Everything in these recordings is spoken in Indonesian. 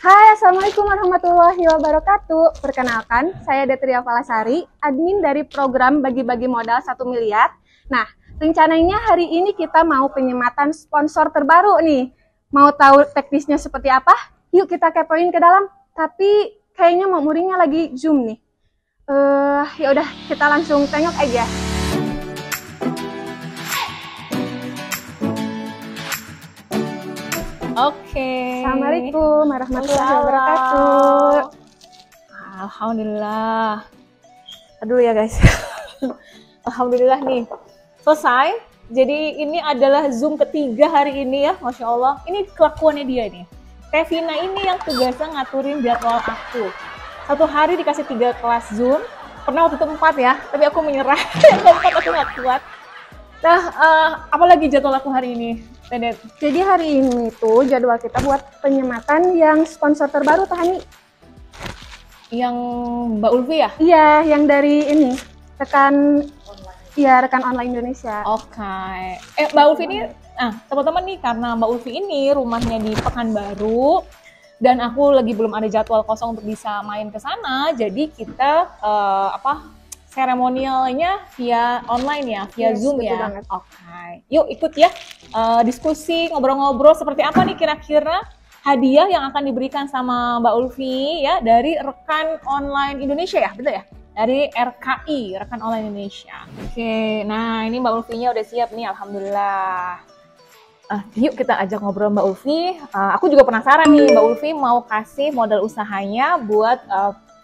Hai, Assalamualaikum warahmatullahi wabarakatuh. Perkenalkan, saya Detria Falasari, admin dari program bagi-bagi modal 1 miliar. Nah, rencananya hari ini kita mau penyematan sponsor terbaru nih. Mau tahu teknisnya seperti apa? Yuk kita kepoin ke dalam. Tapi kayaknya Mak Murinya lagi Zoom nih. Ya udah kita langsung tengok aja. Oke. Assalamualaikum warahmatullahi wabarakatuh. Alhamdulillah. Aduh ya guys. Alhamdulillah nih. Selesai. Jadi ini adalah Zoom ketiga hari ini ya. Masya Allah. Ini kelakuannya dia nih. Tevina ini yang tugasnya ngaturin jadwal aku. Satu hari dikasih 3 kelas Zoom. Pernah waktu itu 4 ya. Tapi aku menyerah. Yang keempat aku gak kuat. Nah, apalagi jadwal aku hari ini? Dedet. Jadi hari ini tuh jadwal kita buat penyematan yang sponsor terbaru, Tahani. Yang Mbak Ulfi ya? Iya, yang dari ini, rekan online Indonesia. Oke. Mbak Ulfi ini, teman-teman nih, karena Mbak Ulfi ini rumahnya di Pekanbaru, dan aku lagi belum ada jadwal kosong untuk bisa main ke sana, jadi kita seremonialnya via online ya, via Zoom ya. Oke. Yuk ikut ya, diskusi, ngobrol-ngobrol seperti apa nih kira-kira hadiah yang akan diberikan sama Mbak Ulfi ya dari rekan online Indonesia ya, betul ya? Dari RKI, rekan online Indonesia. Oke, nah ini Mbak Ulfinya udah siap nih, alhamdulillah. Yuk kita ajak ngobrol Mbak Ulfi. Aku juga penasaran nih, Mbak Ulfi mau kasih modal usahanya buat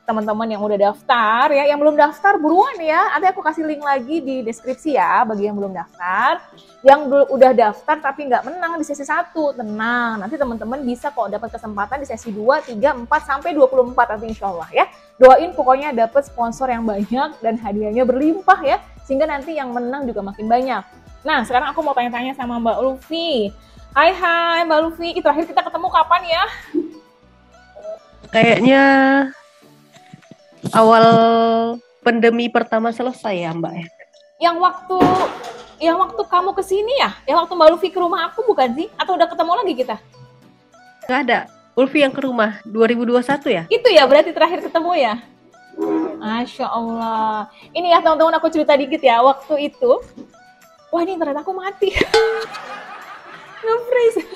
teman-teman yang udah daftar ya, yang belum daftar buruan ya. Nanti aku kasih link lagi di deskripsi ya bagi yang belum daftar. Yang udah daftar tapi nggak menang di sesi 1, tenang. Nanti teman-teman bisa kok dapat kesempatan di sesi 2, 3, 4 sampai 24 nanti insya Allah ya. Doain pokoknya dapat sponsor yang banyak dan hadiahnya berlimpah ya, sehingga nanti yang menang juga makin banyak. Nah, sekarang aku mau tanya-tanya sama Mbak Ulfi. Hai Mbak Ulfi, terakhir kita ketemu kapan ya? Kayaknya awal pandemi pertama selesai ya Mbak ya? Yang waktu kamu kesini ya? Yang waktu Mbak Ulfi ke rumah aku bukan sih? Atau udah ketemu lagi kita? Nggak ada. Ulfi yang ke rumah 2021 ya? Itu ya berarti terakhir ketemu ya? Masya Allah. Ini ya teman-teman aku cerita dikit ya. Waktu itu, wah ini internet aku mati. Nge-freeze.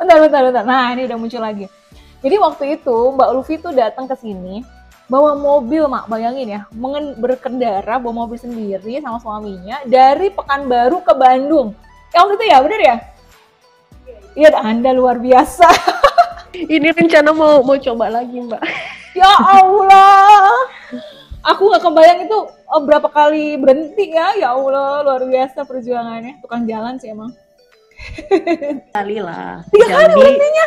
Bentar. Nah ini udah muncul lagi. Jadi waktu itu Mbak Ulfi tuh datang ke sini bawa mobil, Mak, bayangin ya, berkendara, bawa mobil sendiri sama suaminya dari Pekanbaru ke Bandung. Ya waktu itu ya, bener ya? Iya, Anda luar biasa. Ini rencana mau coba lagi Mbak. Ya Allah, aku nggak kebayang itu berapa kali berhenti ya. Ya Allah, luar biasa perjuangannya. Tukang jalan sih emang. Kali lah. 3 kali berhentinya?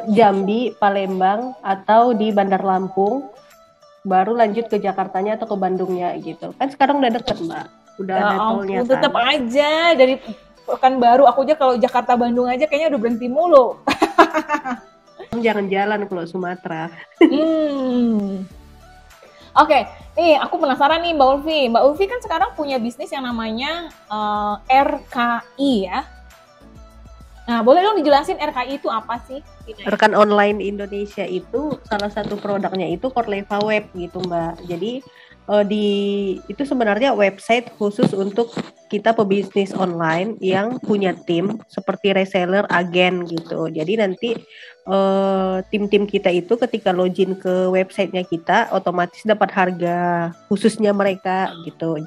Jambi, Palembang, atau di Bandar Lampung, baru lanjut ke Jakartanya atau ke Bandungnya gitu. Kan sekarang udah deket Mbak, udah ada tolnya kan. Tetap aja dari Pekanbaru, aku aja kalau Jakarta Bandung aja kayaknya udah berhenti mulu. Jangan jalan kalau Sumatera. Oke, nih aku penasaran nih Mbak Ulfi. Mbak Ulfi kan sekarang punya bisnis yang namanya RKI ya. Nah, boleh dong dijelasin RKI itu apa sih? Rekan online Indonesia itu salah satu produknya itu Korleva Web gitu Mbak. Jadi itu sebenarnya website khusus untuk kita pebisnis online yang punya tim seperti reseller, agen gitu. Jadi nanti tim-tim kita itu ketika login ke websitenya kita otomatis dapat harga khususnya mereka gitu.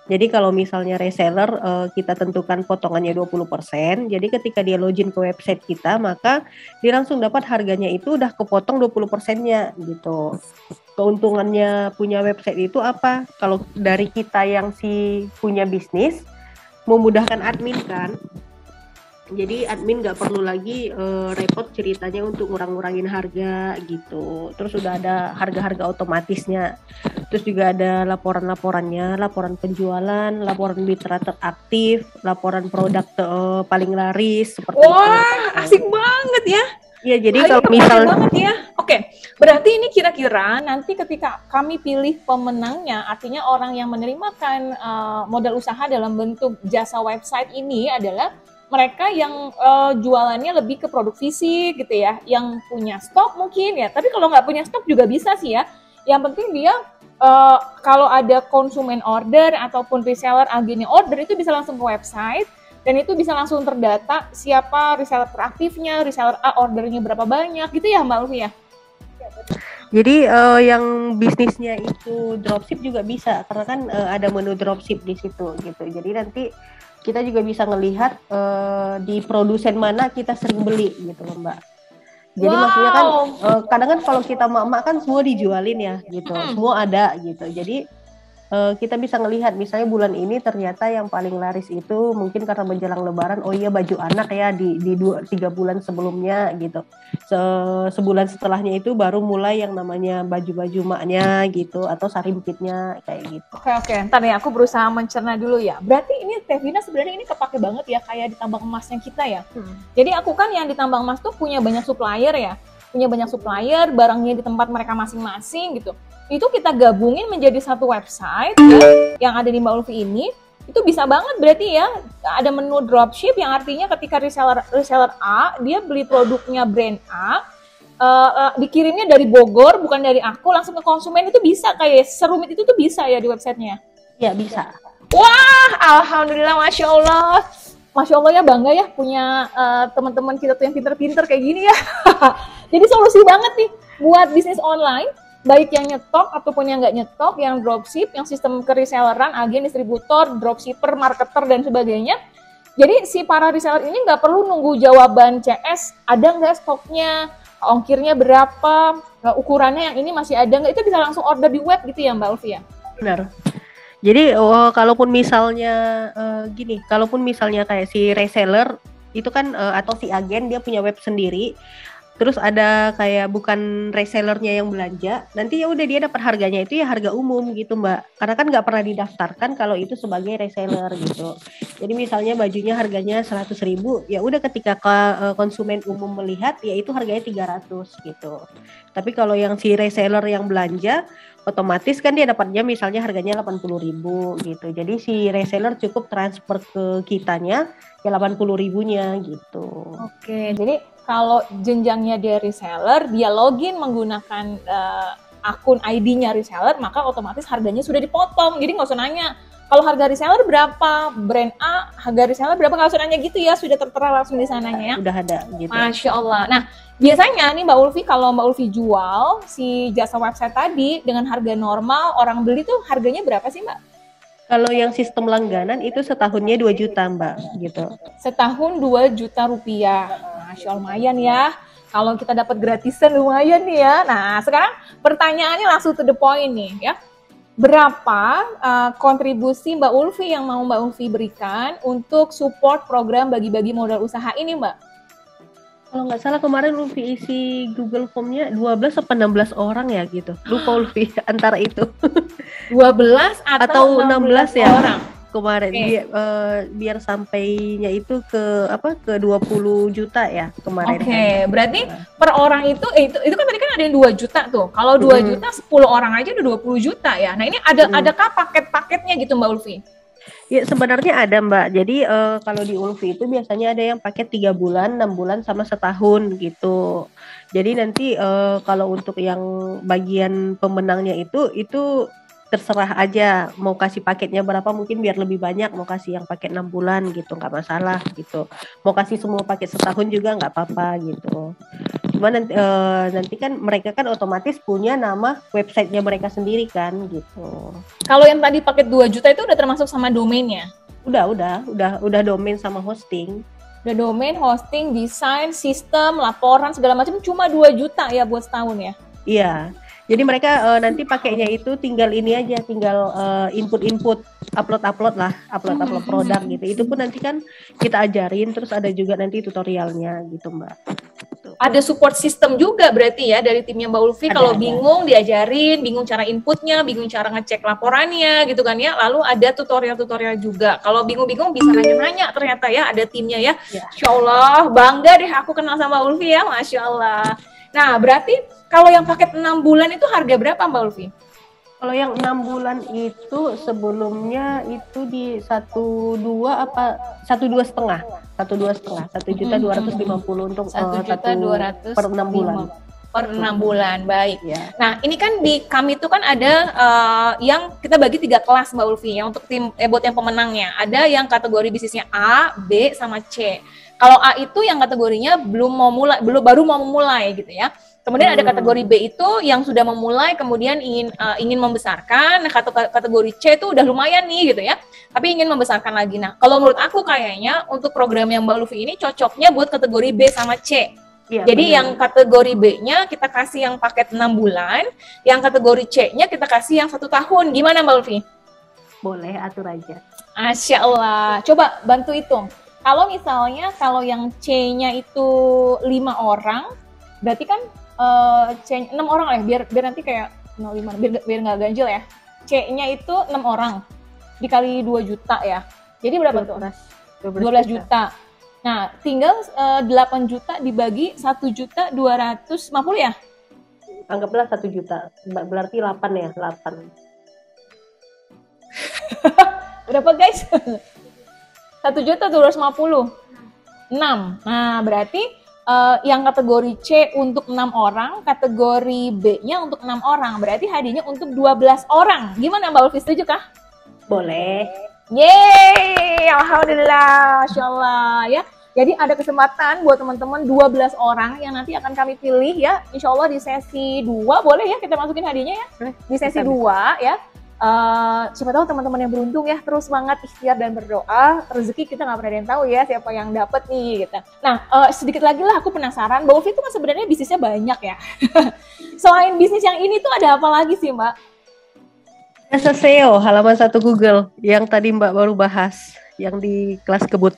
Jadi kalau misalnya reseller kita tentukan potongannya 20%. Jadi ketika dia login ke website kita maka dia langsung dapat harganya itu udah kepotong 20%-nya gitu. Keuntungannya punya website itu apa? Kalau dari kita yang punya bisnis memudahkan admin kan. Jadi admin nggak perlu lagi repot ceritanya untuk ngurang-ngurangin harga gitu. Terus udah ada harga-harga otomatisnya. Terus juga ada laporan-laporannya, laporan penjualan, laporan mitra teraktif, laporan produk paling laris seperti itu. Wah, asik banget ya. Iya, jadi kalau misalnya banget ya. Oke, berarti ini kira-kira nanti ketika kami pilih pemenangnya, artinya orang yang menerimakan modal usaha dalam bentuk jasa website ini adalah mereka yang jualannya lebih ke produk fisik gitu ya, yang punya stok mungkin ya. Tapi kalau nggak punya stok juga bisa sih ya. Yang penting dia kalau ada konsumen order ataupun reseller agennya order itu bisa langsung ke website dan itu bisa langsung terdata siapa reseller teraktifnya, reseller A ordernya berapa banyak gitu ya Mbak Ulfi ya. Jadi yang bisnisnya itu dropship juga bisa karena kan ada menu dropship di situ gitu. Jadi nanti kita juga bisa ngelihat di produsen mana kita sering beli gitu loh Mbak. Jadi maksudnya kan kadang kan kalau kita emak-emak kan semua dijualin ya gitu, semua ada gitu. Jadi kita bisa ngelihat misalnya bulan ini ternyata yang paling laris itu mungkin karena menjelang Lebaran, oh iya baju anak ya di 2-3 bulan sebelumnya gitu. Sebulan setelahnya itu baru mulai yang namanya baju-baju maknya gitu atau sarimpitnya kayak gitu. Oke, ntar nih aku berusaha mencerna dulu ya. Berarti ini Tevina sebenarnya ini kepake banget ya kayak di tambang emasnya kita ya. Jadi aku kan yang di tambang emas tuh punya banyak supplier ya. Punya banyak supplier, barangnya di tempat mereka masing-masing gitu. Itu kita gabungin menjadi satu website ya, yang ada di Mbak Ulfi ini, itu bisa banget berarti ya, ada menu dropship yang artinya ketika reseller A, dia beli produknya brand A, dikirimnya dari Bogor, bukan dari aku, langsung ke konsumen itu bisa, kayak serumit itu tuh bisa ya di websitenya? Ya bisa. Wah, alhamdulillah, Masya Allah. Masya Allah ya, bangga ya punya teman-teman kita tuh yang pinter-pinter kayak gini ya. Jadi solusi banget nih buat bisnis online, baik yang nyetok ataupun yang nggak nyetok, yang dropship, yang sistem kereselleran, agen, distributor, dropshipper, marketer, dan sebagainya. Jadi si para reseller ini nggak perlu nunggu jawaban CS, ada nggak stoknya, ongkirnya berapa, ukurannya yang ini masih ada nggak, itu bisa langsung order di web gitu ya Mbak Ulfi ya? Benar. Jadi kalaupun misalnya kalaupun misalnya kayak si reseller itu kan atau si agen dia punya web sendiri, terus ada kayak bukan resellernya yang belanja, nanti ya udah dia dapat harganya itu ya harga umum gitu Mbak, karena kan nggak pernah didaftarkan kalau itu sebagai reseller gitu. Jadi misalnya bajunya harganya 100.000, ya udah ketika konsumen umum melihat ya itu harganya 300 gitu. Tapi kalau yang si reseller yang belanja, otomatis kan dia dapatnya misalnya harganya 80.000 gitu. Jadi si reseller cukup transfer ke kitanya ya 80.000-nya gitu. Oke, jadi kalau jenjangnya dia reseller, dia login menggunakan akun ID-nya reseller, maka otomatis harganya sudah dipotong. Jadi nggak usah nanya, kalau harga reseller berapa, brand A, harga reseller berapa, nggak usah nanya gitu ya, sudah tertera langsung di sananya ya. Udah ada gitu. Masya Allah. Nah, biasanya nih Mbak Ulfi, kalau Mbak Ulfi jual si jasa website tadi dengan harga normal, orang beli tuh harganya berapa sih Mbak? Kalau yang sistem langganan itu setahunnya 2 juta Mbak gitu. Setahun 2 juta rupiah. Masya Allah, lumayan ya. Kalau kita dapat gratisan lumayan nih ya. Nah, sekarang pertanyaannya langsung to the point nih ya. Berapa kontribusi Mbak Ulfi yang mau Mbak Ulfi berikan untuk support program bagi-bagi modal usaha ini Mbak? Kalau nggak salah kemarin Ulfi isi Google Form-nya 12 atau 16 orang ya gitu. Lupa Ulfi antara itu. 12 atau 16 ya orang kemarin. Okay. Biar sampainya itu ke 20 juta ya kemarin. Oke, berarti per orang itu kan tadi kan ada yang 2 juta tuh. Kalau 2 juta 10 orang aja udah 20 juta ya. Nah, ini adakah paket-paketnya gitu Mbak Ulfi? Ya sebenarnya ada Mbak. Jadi kalau di Ulfi itu biasanya ada yang paket 3 bulan, 6 bulan sama setahun gitu. Jadi nanti kalau untuk yang bagian pemenangnya itu terserah aja mau kasih paketnya berapa, mungkin biar lebih banyak, mau kasih yang paket 6 bulan gitu nggak masalah gitu. Mau kasih semua paket setahun juga nggak apa-apa gitu. Cuma nanti kan mereka kan otomatis punya nama websitenya mereka sendiri kan gitu. Kalau yang tadi paket 2 juta itu udah termasuk sama domainnya? Udah domain sama hosting. Udah domain, hosting, desain, sistem, laporan segala macam cuma 2 juta ya buat setahun ya? Iya. Jadi mereka nanti pakainya itu tinggal ini aja, tinggal input upload produk gitu. Itu pun nanti kan kita ajarin, terus ada juga nanti tutorialnya gitu Mbak. Ada support system juga berarti ya dari timnya Mbak Ulfi, kalau bingung diajarin, bingung cara inputnya, bingung cara ngecek laporannya gitu kan ya. Lalu ada tutorial-tutorial juga. Kalau bingung-bingung bisa nanya-nanya, ternyata ya ada timnya ya. Insya Allah, bangga deh aku kenal sama Mbak Ulfi ya, Masya Allah. Nah, berarti kalau yang paket 6 bulan itu harga berapa Mbak Ulfi? Kalau yang 6 bulan itu sebelumnya itu di 1,2 setengah 1,250 untuk 1.200.000 per 6 bulan. Per 6 bulan, baik. Ya. Nah, ini kan di kami itu kan ada yang kita bagi 3 kelas Mbak Ulfi ya untuk tim buat yang pemenangnya. Ada yang kategori bisnisnya A, B, sama C. Kalau A itu yang kategorinya baru mau memulai gitu ya. Kemudian ada kategori B itu yang sudah memulai kemudian ingin membesarkan. Nah, kategori C itu udah lumayan nih gitu ya. Tapi ingin membesarkan lagi. Nah, kalau menurut aku kayaknya untuk program yang Mbak Lufi ini cocoknya buat kategori B sama C. Ya, jadi benar. Yang kategori B-nya kita kasih yang paket 6 bulan, yang kategori C-nya kita kasih yang 1 tahun. Gimana Mbak Lufi? Boleh, atur aja. Masya Allah. Coba bantu hitung. Kalau misalnya kalau yang C-nya itu 5 orang, berarti kan C 6 orang lah ya, biar nanti kayak 05 biar nggak ganjil ya. C-nya itu 6 orang dikali 2 juta ya. Jadi berapa 12 tuh? 12 juta. Nah, tinggal 8 juta dibagi 1.250.000 ya? Anggaplah 1 juta. Berarti 8 ya, 8. Berapa guys? 1.250.000. 6. Nah, berarti yang kategori C untuk 6 orang, kategori B-nya untuk 6 orang. Berarti hadiahnya untuk 12 orang. Gimana Mbak Ulfi, setuju kah? Boleh. Yeay, alhamdulillah, Masya Allah ya. Jadi ada kesempatan buat teman-teman 12 orang yang nanti akan kami pilih ya. Insya Allah di sesi 2, boleh ya kita masukin hadiahnya ya? Di sesi 2 ya. Siapa tahu teman-teman yang beruntung ya, terus semangat ikhtiar dan berdoa. Rezeki kita nggak pernah ada yang tahu ya siapa yang dapat nih gitu. Nah, sedikit lagi lah aku penasaran, Mbak Ulfi itu kan sebenarnya bisnisnya banyak ya. Selain bisnis yang ini tuh ada apa lagi sih Mbak? Jasa SEO halaman 1 Google yang tadi Mbak baru bahas, yang di kelas kebut.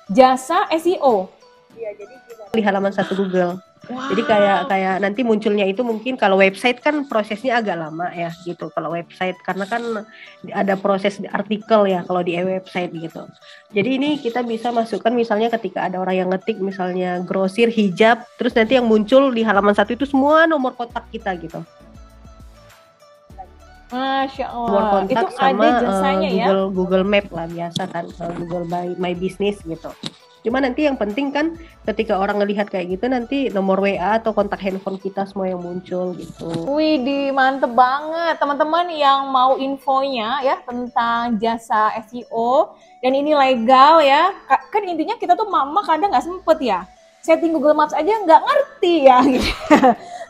Jasa SEO. Iya, jadi di halaman 1 Google. Wow. Jadi kayak nanti munculnya itu mungkin kalau website kan prosesnya agak lama ya gitu. Kalau website karena kan ada proses artikel ya kalau di website gitu. Jadi ini kita bisa masukkan misalnya ketika ada orang yang ngetik misalnya grosir hijab, terus nanti yang muncul di halaman 1 itu semua nomor kontak kita gitu. Masya Allah. Nomor kontak itu sama ada jasanya Google Map lah biasa kan, Google My Business gitu. Cuma nanti yang penting kan ketika orang ngelihat kayak gitu nanti nomor WA atau kontak handphone kita semua yang muncul gitu. Wih, mantep banget teman-teman yang mau infonya ya tentang jasa SEO dan ini legal ya. Kan intinya kita tuh mama kadang nggak sempet ya setting Google Maps aja nggak ngerti ya. Gitu.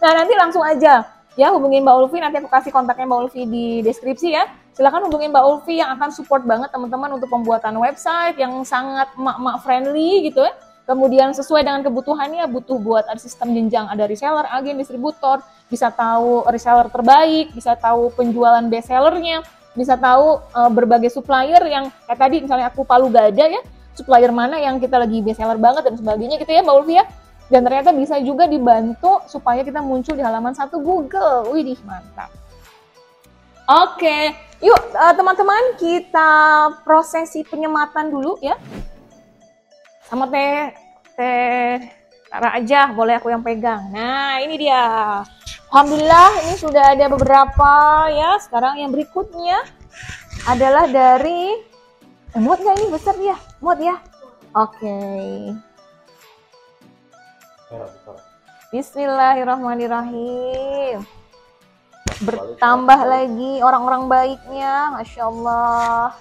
Nah nanti langsung aja ya hubungin Mbak Ulfi, nanti aku kasih kontaknya Mbak Ulfi di deskripsi ya. Silakan hubungin Mbak Ulfi yang akan support banget teman-teman untuk pembuatan website yang sangat emak-emak friendly gitu ya. Kemudian sesuai dengan kebutuhannya, butuh buat ada sistem jenjang, ada reseller, agen, distributor, bisa tahu reseller terbaik, bisa tahu penjualan best sellernya, bisa tahu berbagai supplier yang kayak tadi misalnya aku Palu Gada ya, supplier mana yang kita lagi best seller banget dan sebagainya gitu ya Mbak Ulfi ya. Dan ternyata bisa juga dibantu supaya kita muncul di halaman 1 Google. Wih, mantap. Oke, yuk teman-teman kita prosesi penyematan dulu ya. Sama teh Tara aja, boleh aku yang pegang. Nah, ini dia. Alhamdulillah, ini sudah ada beberapa ya. Sekarang yang berikutnya adalah dari muat nggak ini besar ya? Muat ya? Oke. Bismillahirrahmanirrahim. Bertambah lagi orang-orang baiknya, Masya Allah.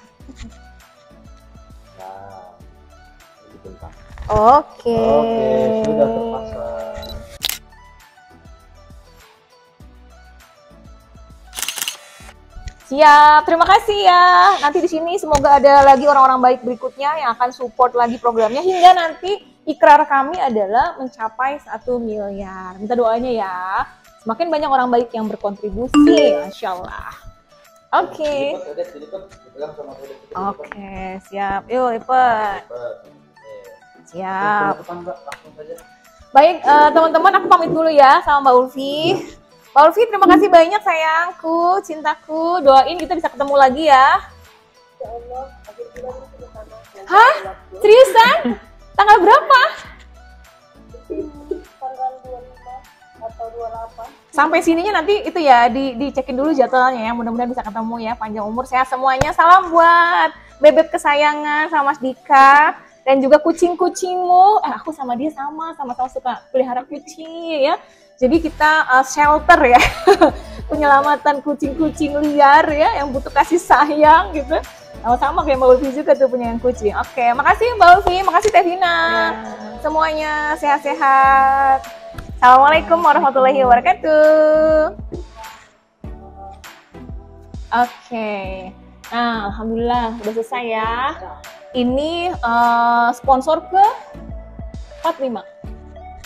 Oke. Sudah terpasang. Siap, terima kasih ya. Nanti di sini semoga ada lagi orang-orang baik berikutnya yang akan support lagi programnya hingga nanti ikrar kami adalah mencapai 1 miliar. Minta doanya ya. Semakin banyak orang baik yang berkontribusi, Masya Allah. Oke. Oke, siap. Yuk, lipat. Siap. Baik, teman-teman, aku pamit dulu ya sama Mbak Ulfi. Mbak Ulfi, terima kasih banyak sayangku, cintaku. Doain kita bisa ketemu lagi ya. Hah? Seriusan? Tanggal berapa? Tanggal 25 atau Sampai sininya nanti itu ya dicekin dulu jadwalnya ya. Mudah-mudahan bisa ketemu ya. Panjang umur, sehat semuanya. Salam buat bebek kesayangan sama Mas Dika dan juga kucing-kucingmu. Aku sama dia sama-sama suka pelihara kucing ya. Jadi kita shelter ya. Penyelamatan kucing-kucing liar ya yang butuh kasih sayang gitu. Sama-sama kayak Mbak Ulfi juga tuh punya yang kucing. Oke, makasih Mbak Ulfi, makasih Teh Vina. Semuanya sehat-sehat. Assalamualaikum warahmatullahi wabarakatuh. Oke, nah alhamdulillah udah selesai ya. Ini sponsor ke 45.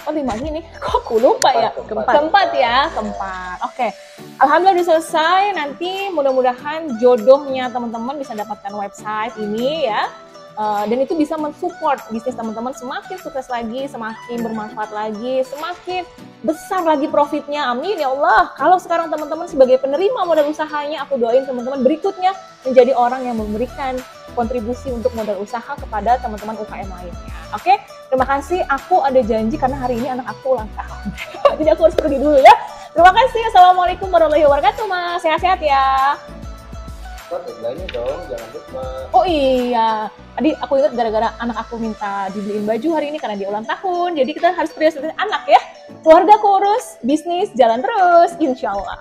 Oh 5 gini, kok aku lupa ya? Keempat ya, keempat. Oke, alhamdulillah udah selesai. Nanti mudah-mudahan jodohnya teman-teman bisa dapatkan website ini ya. Dan itu bisa mensupport bisnis teman-teman semakin sukses lagi, semakin bermanfaat lagi, semakin besar lagi profitnya. Amin ya Allah. Kalau sekarang teman-teman sebagai penerima modal usahanya, aku doain teman-teman berikutnya menjadi orang yang memberikan kontribusi untuk modal usaha kepada teman-teman UKM lainnya. Oke, terima kasih. Aku ada janji karena hari ini anak aku ulang tahun. Jadi aku harus pergi dulu ya. Terima kasih. Assalamualaikum warahmatullahi wabarakatuh, Mas. Sehat-sehat ya. Tagline-nya dong, jangan lupa. Oh iya, tadi aku ingat gara-gara anak aku minta dibeliin baju hari ini karena dia ulang tahun. Jadi kita harus prioritas anak ya. Keluarga kurus, bisnis jalan terus, insya Allah.